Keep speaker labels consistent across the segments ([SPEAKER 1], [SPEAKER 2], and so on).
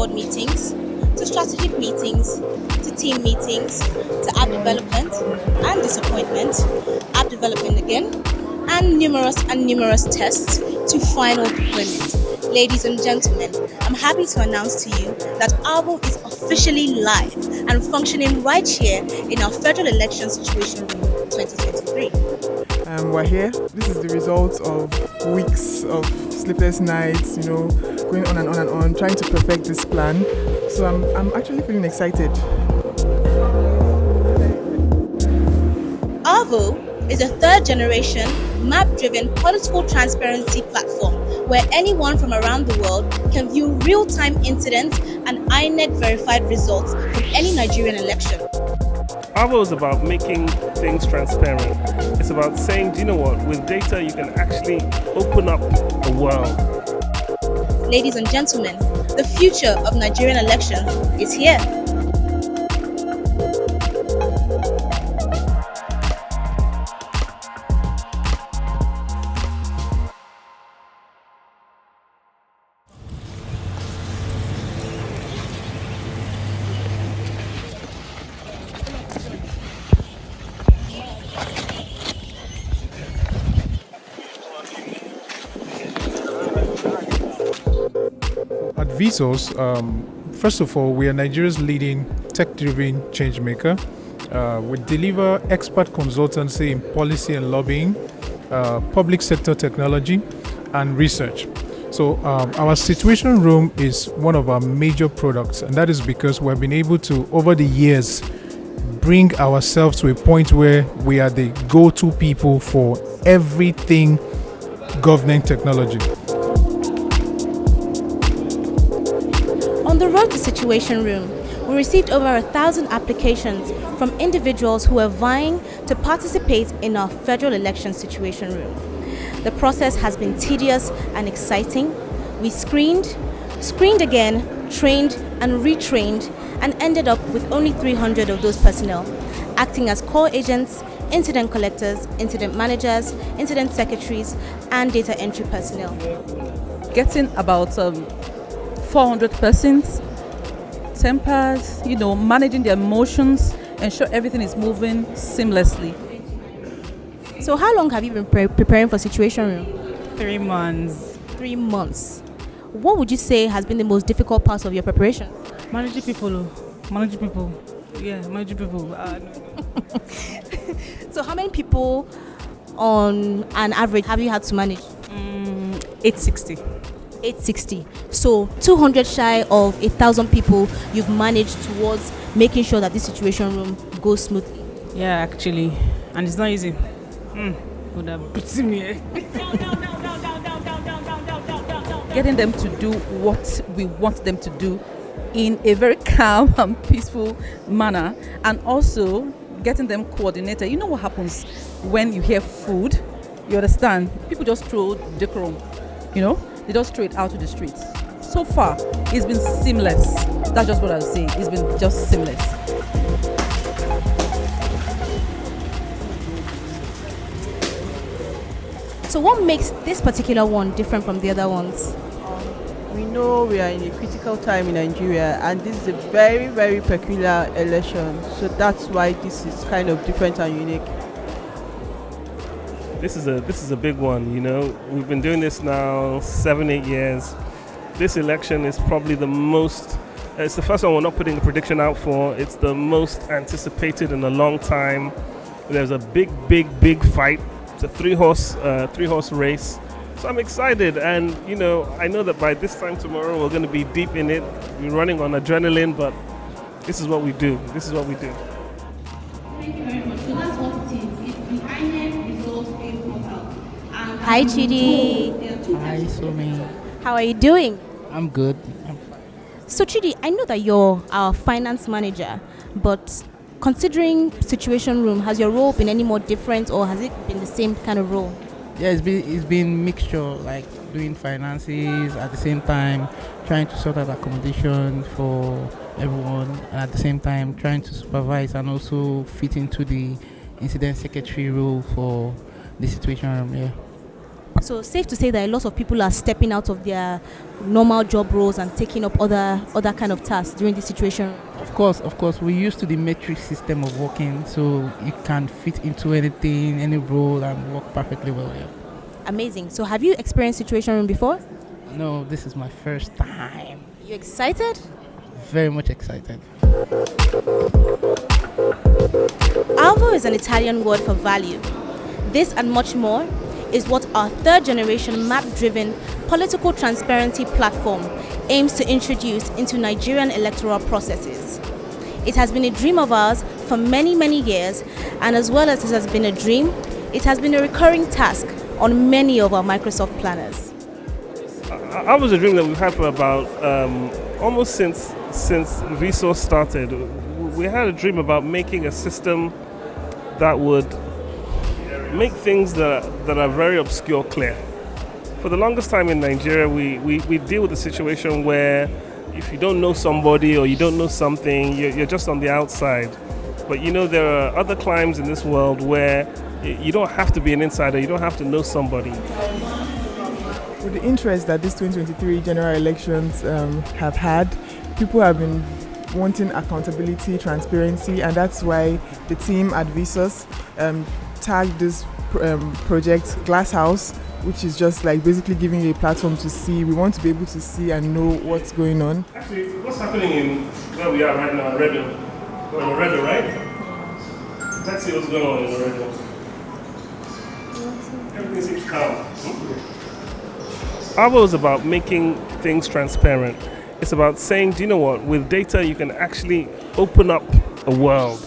[SPEAKER 1] board meetings, to strategic meetings, to team meetings, to app development and disappointment, app development again, and numerous tests to final deployment. Ladies and gentlemen, I'm happy to announce to you that ARVO is officially live and functioning right here in our Federal Election Situation Room 2023.
[SPEAKER 2] We're here. This is the result of weeks of sleepless nights, going on and on and on, trying to perfect this plan. So I'm actually feeling excited.
[SPEAKER 1] ARVO is a third generation map-driven political transparency platform where anyone from around the world can view real-time incidents and INEC verified results from any Nigerian election.
[SPEAKER 3] ARVO is about making things transparent. It's about saying, do you know what, with data you can actually open up the world.
[SPEAKER 1] Ladies and gentlemen, the future of Nigerian elections is here.
[SPEAKER 4] At VIISAUS, first of all, we are Nigeria's leading tech-driven change maker. We deliver expert consultancy in policy and lobbying, public sector technology, and research. So our situation room is one of our major products, and that is because we've been able to, over the years, bring ourselves to a point where we are the go-to people for everything government technology.
[SPEAKER 1] On the road to Situation Room, we received over 1,000 applications from individuals who are vying to participate in our Federal Election Situation Room. The process has been tedious and exciting. We screened again, trained and retrained, and ended up with only 300 of those personnel, acting as call agents, incident collectors, incident managers, incident secretaries, and data entry personnel.
[SPEAKER 5] Getting about 400 persons, tempers, managing their emotions, ensure everything is moving seamlessly.
[SPEAKER 1] So how long have you been preparing for Situation Room?
[SPEAKER 6] 3 months.
[SPEAKER 1] 3 months. What would you say has been the most difficult part of your preparation?
[SPEAKER 6] Managing people. Yeah, managing people. No.
[SPEAKER 1] So how many people on an average have you had to manage?
[SPEAKER 6] 860.
[SPEAKER 1] 860. So 200 shy of 1,000 people you've managed towards making sure that this Situation Room goes smoothly.
[SPEAKER 6] Yeah, actually. And it's not easy. Would have beaten me.
[SPEAKER 5] Getting them to do what we want them to do in a very calm and peaceful manner, and also getting them coordinated. You know what happens when you hear food? You understand? People just throw decorum, they just throw it out to the streets. So far, it's been seamless. That's just what I would say. It's been just seamless.
[SPEAKER 1] So what makes this particular one different from the other ones?
[SPEAKER 7] We know we are in a critical time in Nigeria, and this is a very, very peculiar election. So that's why this is kind of different and unique.
[SPEAKER 3] This is a big one, We've been doing this now 7-8 years. This election is probably it's the first one we're not putting a prediction out for. It's the most anticipated in a long time. There's a big fight. It's a three-horse race. So I'm excited, and I know that by this time tomorrow we're going to be deep in it. We're running on adrenaline, but this is what we do.
[SPEAKER 1] Thank you very much. So that's what it is. It's the INEC results page portal. Hi, Chidi.
[SPEAKER 8] Hi, Somi.
[SPEAKER 1] How are you doing?
[SPEAKER 8] I'm good.
[SPEAKER 1] So Chidi, I know that you're our finance manager, but considering Situation Room, has your role been any more different, or has it been the same kind of role?
[SPEAKER 8] Yeah, it's been mixture, like doing finances at the same time, trying to sort out accommodation for everyone, and at the same time trying to supervise and also fit into the incident secretary role for the Situation Room. Yeah.
[SPEAKER 1] So safe to say that a lot of people are stepping out of their normal job roles and taking up other kind of tasks during this situation.
[SPEAKER 8] Of course, we're used to the matrix system of working, so you can fit into anything, any role, and work perfectly well. Yeah.
[SPEAKER 1] Amazing. So have you experienced situation room before?
[SPEAKER 8] No, this is my first time.
[SPEAKER 1] You excited?
[SPEAKER 8] Very much excited.
[SPEAKER 1] ARVO is an Italian word for value. This and much more is what our third generation map-driven political transparency platform aims to introduce into Nigerian electoral processes. It has been a dream of ours for many, many years, and as well as it has been a dream, it has been a recurring task on many of our Microsoft planners.
[SPEAKER 3] I was a dream that we've had for about almost since VIISAUS started. We had a dream about making a system that would make things that are very obscure clear. For the longest time in Nigeria, we deal with a situation where if you don't know somebody or you don't know something, you're just on the outside. But there are other climes in this world where you don't have to be an insider, you don't have to know somebody.
[SPEAKER 2] With the interest that these 2023 general elections have had, people have been wanting accountability, transparency, and that's why the team at VIISAUS tagged this project Glasshouse, which is just like basically giving you a platform to see. We want to be able to see and know what's going on.
[SPEAKER 3] Actually, what's happening in where we are right now, Redo? We're in Redo, right? Let's see what's going on in Redo. Everything seems calm. ARVO is about making things transparent. It's about saying, do you know what? With data, you can actually open up a world.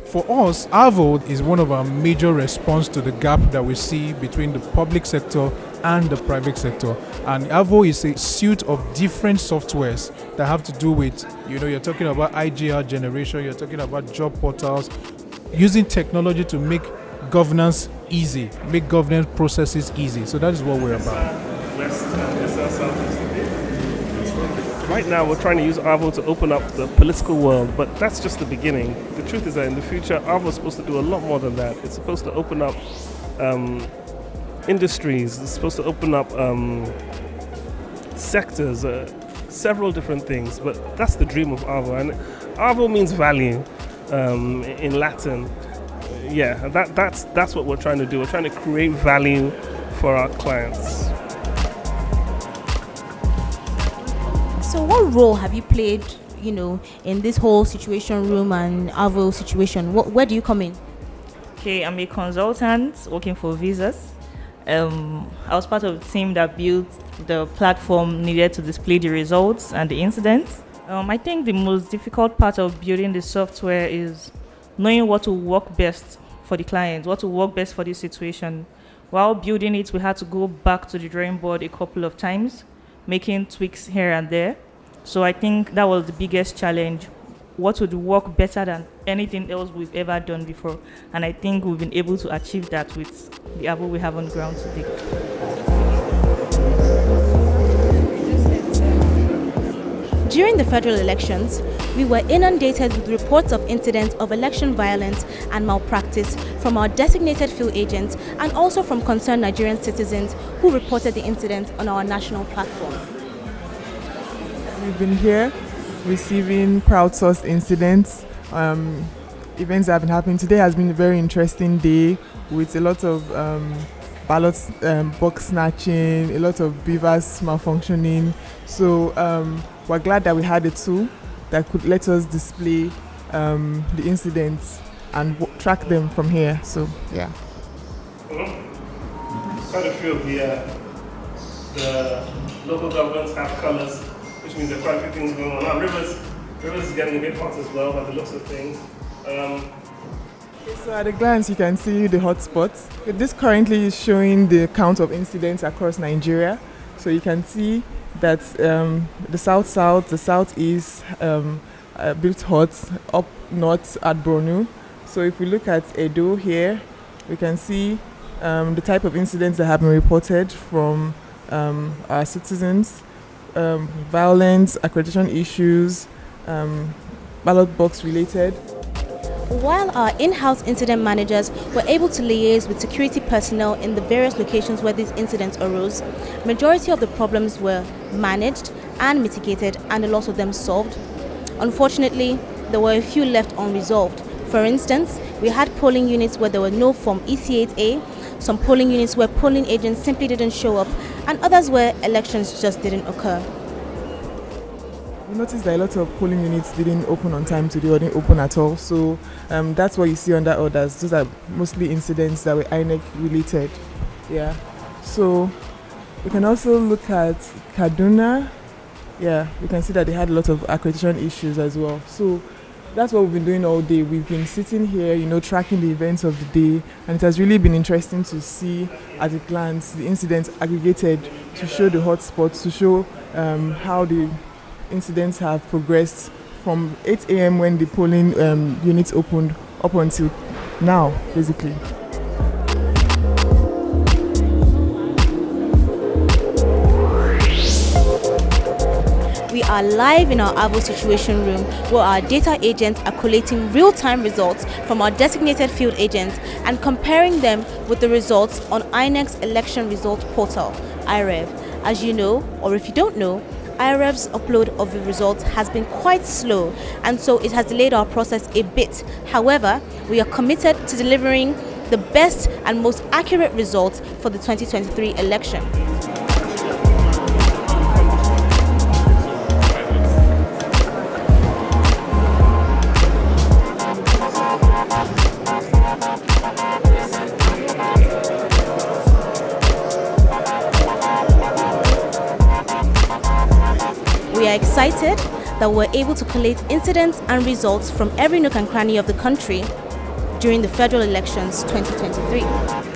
[SPEAKER 4] For us, ARVO is one of our major response to the gap that we see between the public sector and the private sector. And ARVO is a suite of different softwares that have to do with, you're talking about IGR generation, you're talking about job portals, using technology to make governance easy, make governance processes easy. So that is what we're about.
[SPEAKER 3] Right now, we're trying to use ARVO to open up the political world, but that's just the beginning. The truth is that in the future, ARVO is supposed to do a lot more than that. It's supposed to open up industries. It's supposed to open up sectors, several different things. But that's the dream of ARVO, and ARVO means value in Latin. Yeah, that's what we're trying to do. We're trying to create value for our clients.
[SPEAKER 1] So what role have you played, in this whole situation room and ARVO situation? Where do you come in?
[SPEAKER 9] Okay, I'm a consultant working for VIISAUS. I was part of the team that built the platform needed to display the results and the incidents. I think the most difficult part of building the software is knowing what will work best for the client, what will work best for this situation. While building it, we had to go back to the drawing board a couple of times, making tweaks here and there. So I think that was the biggest challenge. What would work better than anything else we've ever done before? And I think we've been able to achieve that with the ARVO we have on ground today.
[SPEAKER 1] During the federal elections, we were inundated with reports of incidents of election violence and malpractice from our designated field agents and also from concerned Nigerian citizens who reported the incidents on our national platform.
[SPEAKER 2] We've been here receiving crowdsourced incidents, events that have been happening. Today has been a very interesting day with a lot of ballots, box snatching, a lot of beavers malfunctioning. So we're glad that we had a tool that could let us display the incidents and track them from here. So yeah.
[SPEAKER 3] Quite a few of the local governments have colors, which means there are quite a few things going on. Now, Rivers is getting a bit hot as well by the looks of things.
[SPEAKER 2] So at a glance, you can see the hotspots. This currently is showing the count of incidents across Nigeria. So you can see that the south-south, the southeast, a bit hot, up north at Borno. So if we look at Edo here, we can see the type of incidents that have been reported from our citizens, violence, accreditation issues, ballot box related.
[SPEAKER 1] While our in-house incident managers were able to liaise with security personnel in the various locations where these incidents arose, majority of the problems were managed and mitigated, and a lot of them solved. Unfortunately, there were a few left unresolved. For instance, we had polling units where there were no Form EC8A, some polling units where polling agents simply didn't show up, and others where elections just didn't occur.
[SPEAKER 2] We noticed that a lot of polling units didn't open on time today or didn't open at all. So that's what you see under others. Those are mostly incidents that were INEC related. Yeah. So we can also look at Kaduna. Yeah, we can see that they had a lot of accreditation issues as well. So that's what we've been doing all day. We've been sitting here, tracking the events of the day, and it has really been interesting to see at a glance the incidents aggregated to show the hotspots, to show how the incidents have progressed from 8 a.m. when the polling units opened up until now, basically.
[SPEAKER 1] We are live in our ARVO situation room where our data agents are collating real-time results from our designated field agents and comparing them with the results on INEC's election result portal, IREV. As you know, or if you don't know, IREV's upload of the results has been quite slow, and so it has delayed our process a bit. However, we are committed to delivering the best and most accurate results for the 2023 election. We are excited that we're able to collate incidents and results from every nook and cranny of the country during the federal elections 2023.